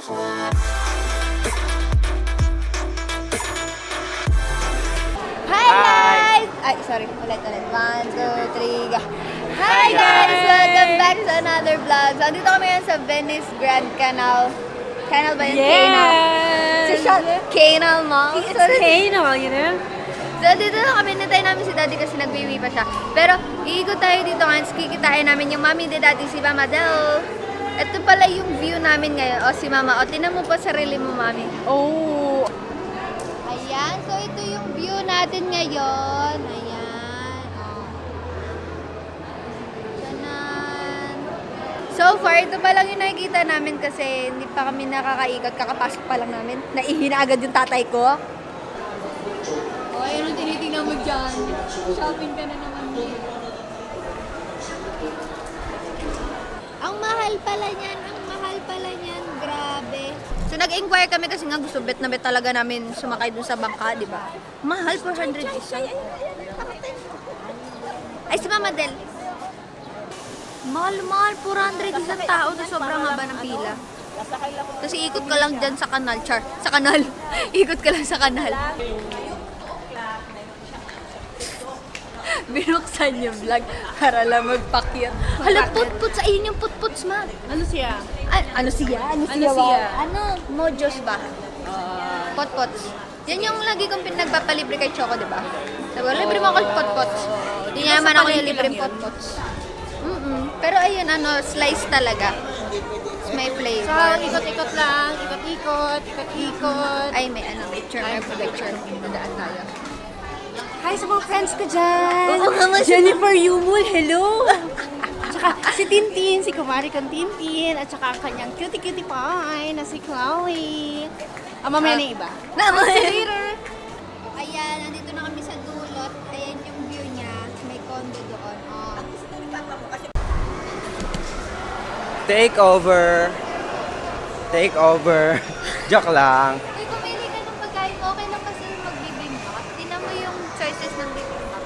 Hi guys! Ay, sorry. Ulit. 1, 2, 3, go. Hi guys! Welcome back to another vlog. So, andito kami ngayon sa Venice Grand Canal. Canal ba yun? Yes! Canal Mall. It's Canal, you know? So, dito na kami. Nintay namin si Daddy kasi nag-Byeeeeee pa siya. Pero, iikot tayo dito ngayon. Kikitain namin yung mami ni Daddy, si Mama Del. Ito pala yung view namin ngayon. O, si Mama. O, tinan mo pa sarili mo, mami. Oh! Ayan. So, ito yung view natin ngayon. Ayan. O. Tanan. So far, ito pa lang yung nakikita namin kasi hindi pa kami nakakaikot. Kakapasok pa lang namin. Naihina agad yung tatay ko. O, ayun ang tinitingnan mo dyan. Shopping ka na naman din. Ang mahal pala niyan. Ang mahal pala niyan. Grabe. So, nag-inquire kami kasi nga gusto bet na bet talaga namin sumakay dun sa bangka, di ba? Mahal, 400 isa. Ay, si Mama Del. Mahal, 400 isang tao na sobrang haba ng pila. Kasi ikot ka lang dyan sa kanal, char. Sa kanal. Ikot ka lang sa kanal. Binuksan yung vlog para lang magpakyat. Hala, put-puts. Ayun yung put-puts, ma. Ano siya? Ano siya? Ano siya? Ano? Mojos ba? Pot-pots. Yan yung lagi kong pinagpapalibre kay Choco, di ba? Sabi ko, libre mo ako pot-pots. Hindi niya naman ako yung libreng pot-pots. Pero ayun, slice talaga. May flavor. So, ikot-ikot lang. Ikot-ikot. Ay, may picture. Nadaan tayo. Hi sa mga friends ko dyan! Oo nga, Jennifer Yumul, hello! Tsaka si Tintin, si kumari kong Tintin, at saka ang kanyang cutie-cutie pie na si Chloe. Mamaya na yung iba. See you later! Ayan, nandito na kami sa dulot. Ayan yung view niya. May condo doon. Take over. Joke lang. Uy, pumili ka ng pagkain. Okay lang kasi magbibimbap. Tingnan mo yung choices ng bibimbap.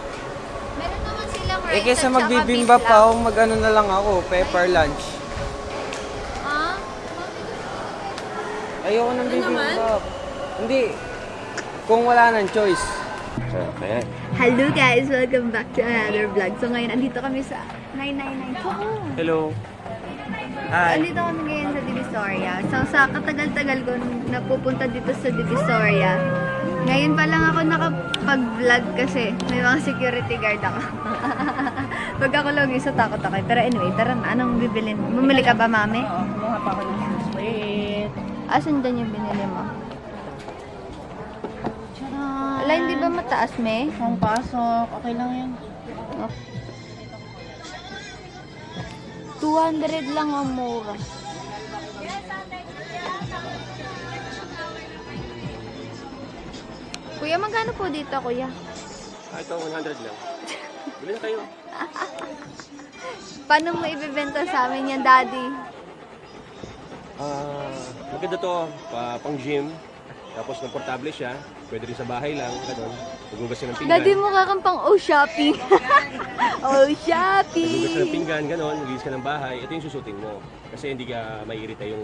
Meron naman silang rice Kaysa at saka magbibimbap beef pa lang. ako, mag-ano na lang ako, pepper lunch. Ha? Ayoko ng bibimbap. Hindi. Kung wala nang choice. So, kaya. Hello guys! Welcome back to another vlog. So ngayon, andito kami sa 999 CHOCO. Hello. Hi. Andito kami ngayon sa Divisoria. So sa katagal-tagal ko napupunta dito sa Divisoria. Ngayon pa lang ako nakapag-vlog kasi may mga security guard ako. Pag ako lang isa takot ako. Pero anyway, tara na. Anong bibilin? Bumili ka ba, mami? Oo, kumuha pa ako ng shoes. Wait. Asan dyan yung binili mo? Ala, hindi ba mataas, me? Pang pasok. Okay lang yan. 200 lang ang mura. Kuya, magkano po dito, kuya? Ito, 100 lang. Bili na kayo. Paano mo ibibenta sa amin yan, daddy? Maganda to, pang gym. Tapos komportable siya. Pwede rin sa bahay lang. Ganun. Nagugas siya ng pinggan. Daddy, mukha kang pang shopping. Nagugas shopping. siya ng pinggan, ganun. Nagugas ka ng bahay. Ito yung susuting mo. Kasi hindi ka maiirita yung...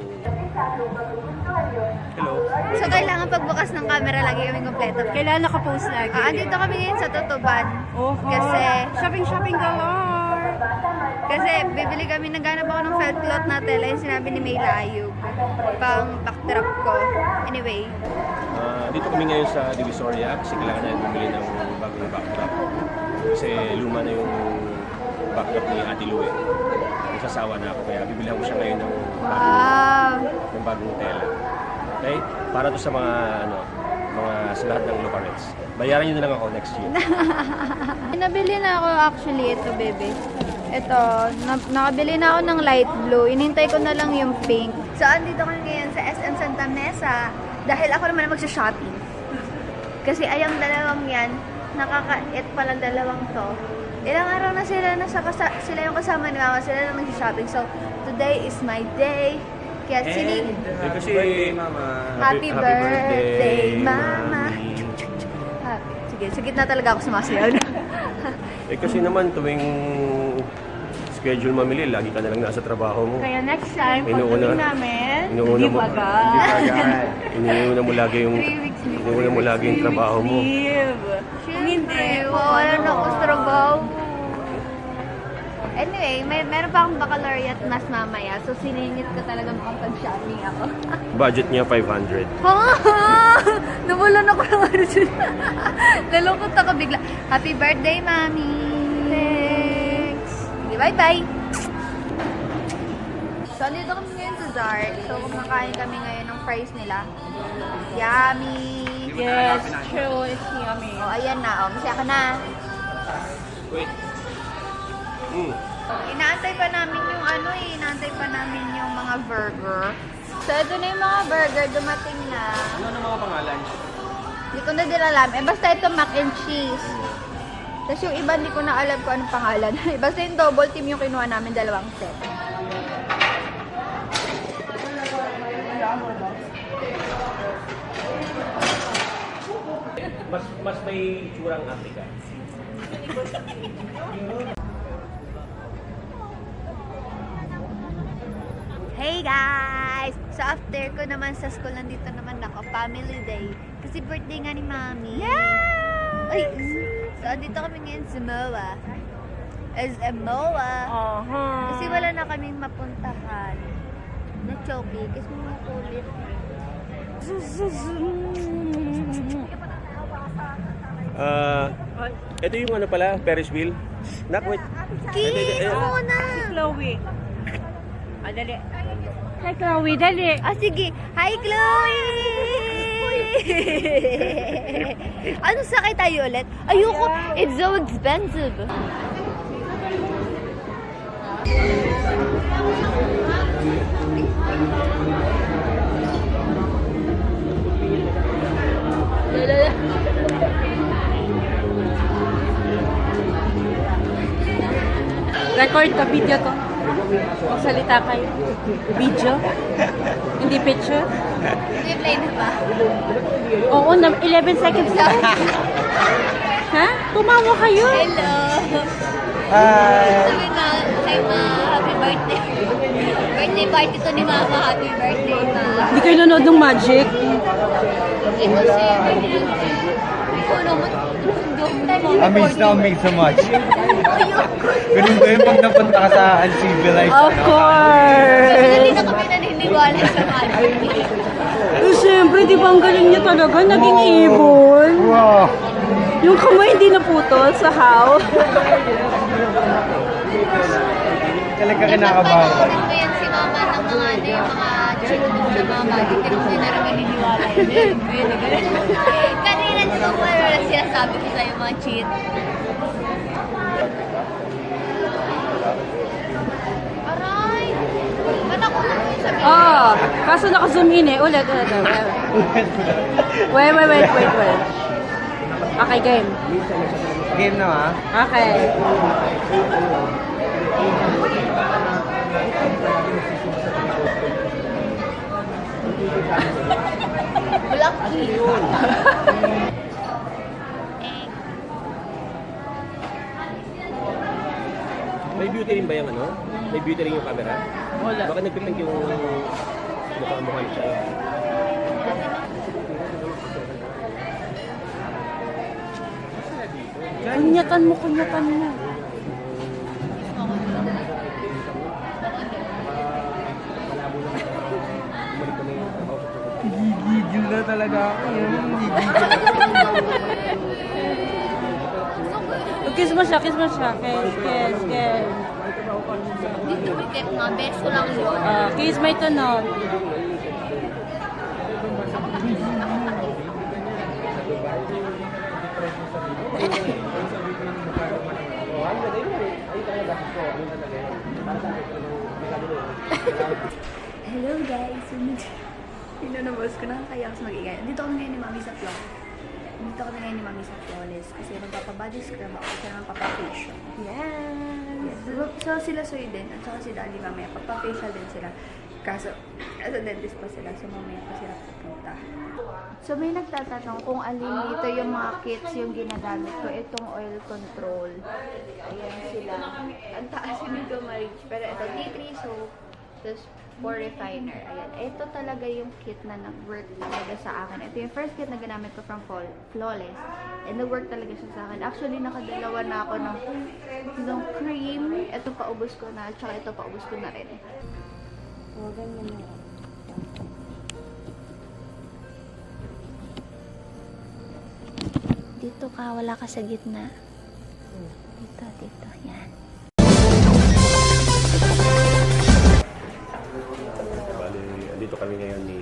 Hello. So, kailangan pagbukas ng camera lagi kami kompleto. Kailangan nakapost lagi. Andito kami ngayon sa Tutuban. Kasi, Shopping galore! kasi bibili kami, naghanap ako ng felt cloth na tela. Yung sinabi ni May Layug. Pang backdrop ko. Anyway. Dito kami ngayon sa Divisoria kasi kailangan natin bumili ng bagong backdrop. Kasi luma na yung backdrop ni Ate Lou eh. Nasasawa na ako kaya bibilihan ko siya ngayon ng bagong tela. Okay? Para to sa mga sa lahat ng locarets. Bayaran nyo na lang ako next year. Nabili na ako actually ito, bebe. Ito, nakabili na ako ng light blue. Inintay ko na lang yung pink. So, andito kami ngayon sa SM Santa Mesa. Dahil ako naman ang magsha-shopping. Kasi ayang dalawang yan, nakaka-it palang dalawang to. Ilang araw na sila yung kasama ni Mama, sila lang nagsha-shopping. So, today is my day. Kaya Kasi Mama. Happy birthday, Mama. Sige, sa gitna talaga ako sumasayaw. kasi naman tuwing schedule mamili, lagi ka na lang nasa trabaho mo. Kaya next time, Inuuna. pagdating namin, Inuuna mo, agad. Iniuna mo lagi yung, 3 weeks leave. iniuna mo lagi yung trabaho mo. Siyempre, wala na ako sa trabaho. Anyway, meron pa akong baccalaureate mas mamaya. So, siningit ko talaga makapag-shopping ako. Budget niya 500. Ha? Nawalan ako ng ano dyan. Nalungkot ako bigla. Happy birthday, Mami! Thanks! Okay, bye-bye! So, andito kami ngayon sa Zark. So, kumakain kami ngayon ng fries nila. Yummy! Yes, true. It's yummy. O, ayan na. O, masaya ka na. Wait. Inaantay pa namin yung ano eh. Inaantay pa namin yung mga burger. So, ito na yung mga burger. Dumating na. Ano ang mga pangalan? Hindi ko na din alam. Eh, basta ito mac and cheese. Tapos yung iba, hindi ko na alam kung anong pangalan. Basta yung double team yung kinuha namin, 2 set. Mas may itsurang Africa. Hey guys! So after ko naman sa school, nandito naman ako, family day. Kasi birthday nga ni Mami. Yeah! Ay! So andito kami ngayon sa MOA. MOA. Kasi wala na kaming mapuntahan na choki. Kasi mga kulit. Ito yung ano pala, Ferris wheel. Wait. Kiss muna! Chloe. Dali. Hi, Chloe. Dali. Sige. Hi, Chloe! Ano sakay tayo ulit? Ayoko. It's so expensive. Record ka video to. Magsalita kayo. Video? Hindi picture? Hindi play na ba? Oo, 11 seconds lang. Ha? Tumawa kayo? Hello! Hi! Sabi na, kay Ma, happy birthday. Birthday party to ni Mama, happy birthday, Ma. Hindi kayo nanood ng Magic? Ito si ikaw naman, Amazed na amazed so much. Ganun ba yun pag napunta ka sa uncivilized? Of course! Hindi na kami naniniwala sa magic. Siyempre, di ba ang galing niya talaga? Naging ibon. Wow! Yung kamay hindi naputol sa how. Talaga kinakabahan. Napanood ko yan si Mama ng mga ano yung mga cheat ng mga magic. Pero hindi na rin naniniwala yun. Kanina di ba kung ano na sinasabi ko sa'yo mga cheat? Aray! Ba't ako na yung sabi? Kaso naka-zoom in eh. Ulit. Wait. Okay, game. Game na ha? Okay. Black key. May beauty rin ba yung ano? May beauty rin yung camera? Wala. Baka nagpipink yung mukha siya. Kunyatan mo. Gigigil na talaga ako. Kiss mo siya. Kiss. Dito wikit nga, best ko lang yun. Kiss may tunog. Hello guys! Pinanabos ko na kaya ako mag-ingay. Dito kami ngayon ni Mami sa Flawless. Kasi magpapabody scrub ako. Kasi naman papafacial. Yes! So sila Soy din. At saka si Daddy mamaya. Papafacial din sila. Kaso dentist pa sila. So mamaya pa sila pupunta. So may nagtatanong kung alin dito yung mga kits yung ginagamit ko. Itong oil control. Ayan sila. Ang taas yung dito ma-reach. Pero ito, tea tree soap. Tapos pore refiner. Ayan. Ito talaga yung kit na nag-work talaga sa akin. Ito yung first kit na ginamit ko from Flawless. And nag-work talaga siya sa akin. Actually, nakadalawa na ako ng cream. Ito paubos ko na. Tsaka ito paubos ko na rin. Dito ka, wala ka sa gitna. Dito. Yan. Bali, dito kami ngayon ni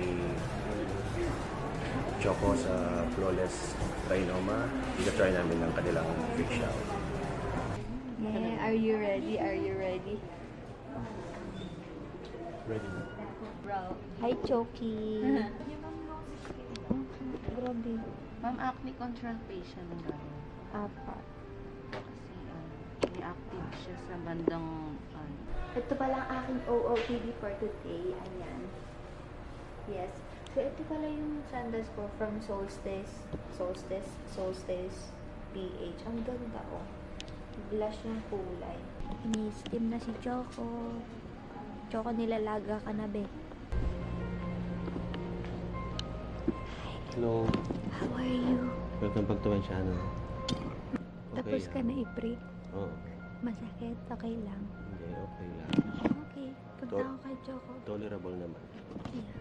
Choco sa Flawless Trinoma. Ika-try namin ang kanilang facial. Yeah, are you ready? Are you ready? Ready? Bro. Hi, Choki. Grabe. Ma'am, acne control patient daw. Apat. Kasi may active siya sa bandang Ito pala ang aking OOTD for today. Ayan. Yes. So, ito pala yung sandals ko from Solstice PH. Ang ganda, oh. Blush yung kulay. Ini-steam na si Choco. Choco, nilalaga ka na, be. Hello. How are you? Welcome back to my channel. Tapos ka na i-break. Oo. Masakit? Okay lang. Hindi, okay lang. Okay. Punta ako kay Choco. Tolerable naman. Yeah.